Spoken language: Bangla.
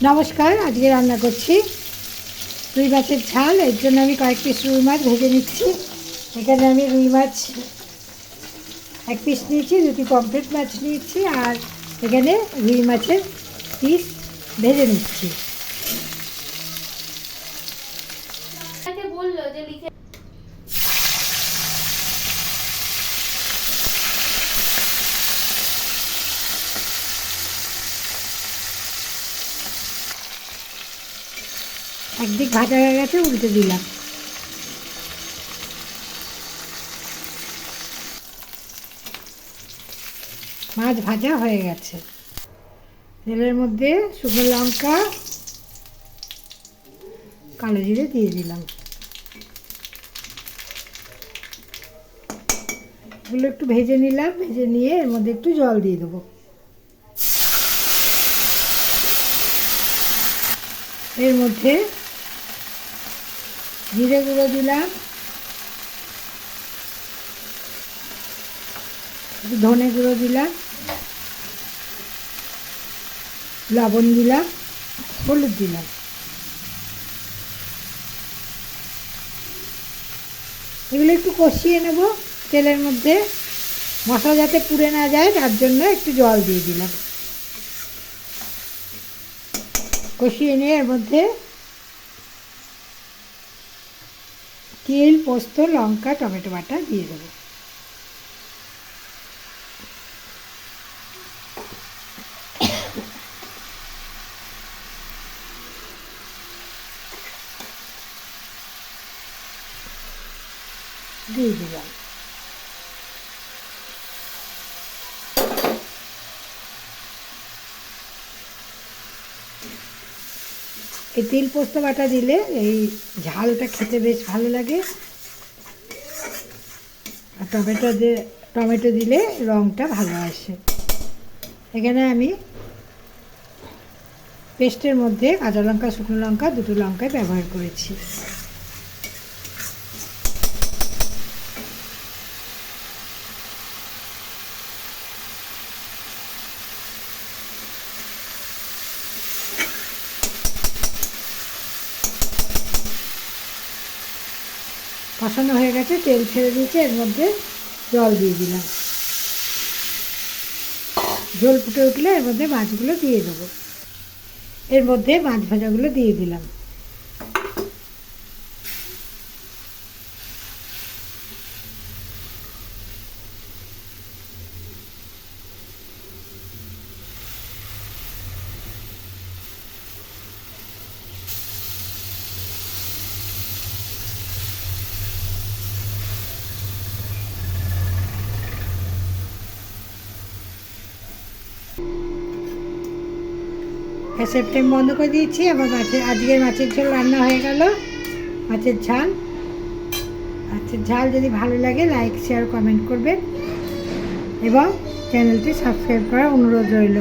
নমস্কার, আজকে রান্না করছি রুই মাছের ঝাল। এর জন্য আমি কয়েক পিস রুই মাছ ভেজে নিচ্ছি। এখানে আমি রুই মাছ এক পিস নিয়েছি, দুটি পমফ্রেট মাছ নিয়েছি, আর এখানে রুই মাছের পিস ভেজে নিচ্ছি। একদিক ভাজা হয়ে গেছে, উল্টে দিলাম। মাছ ভাজা হয়ে গেছে। তেলের মধ্যে শুকনো লঙ্কা, কালো জিরে দিয়ে দিলাম। এগুলো একটু ভেজে নিলাম। ভেজে নিয়ে এর মধ্যে একটু জল দিয়ে দেবো। এর মধ্যে জিরে গুঁড়ো দিলাম, ধনে গুঁড়ো দিলাম, লবণ দিলাম, হলুদ দিলাম। এগুলো একটু কষিয়ে নেব তেলের মধ্যে। মশলা যাতে পুড়ে না যায় তার জন্য একটু জল দিয়ে দিলাম। কষিয়ে নিয়ে এর মধ্যে তিল, পোস্ত, লঙ্কা, টমেটো বাটা দিয়ে দেবো। দিয়ে দিলাম। এই তিল পোস্ত বাটা দিলে এই ঝালটা খেতে বেশ ভালো লাগে। আর টমেটো দিলে রঙটা ভালো আসে। এখানে আমি পেস্টের মধ্যে কাঁচা লঙ্কা, শুকনো লঙ্কা, দুটো লঙ্কায় ব্যবহার করেছি। কষানো হয়ে গেছে, তেল ছেড়ে দিয়েছে। এর মধ্যে জল দিয়ে দিলাম। ঝোল ফুটে উঠলে এর মধ্যে মাছগুলো দিয়ে দেবো। এর মধ্যে মাছ ভাজাগুলো দিয়ে দিলাম। গ্যাসের ফ্লেম বন্ধ করে দিয়েছি। আবার আজকের মাছের ঝোল রান্না হয়ে গেল। মাছের ঝাল যদি ভালো লাগে লাইক, শেয়ার, কমেন্ট করবেন এবং চ্যানেলটি সাবস্ক্রাইব করার অনুরোধ রইল।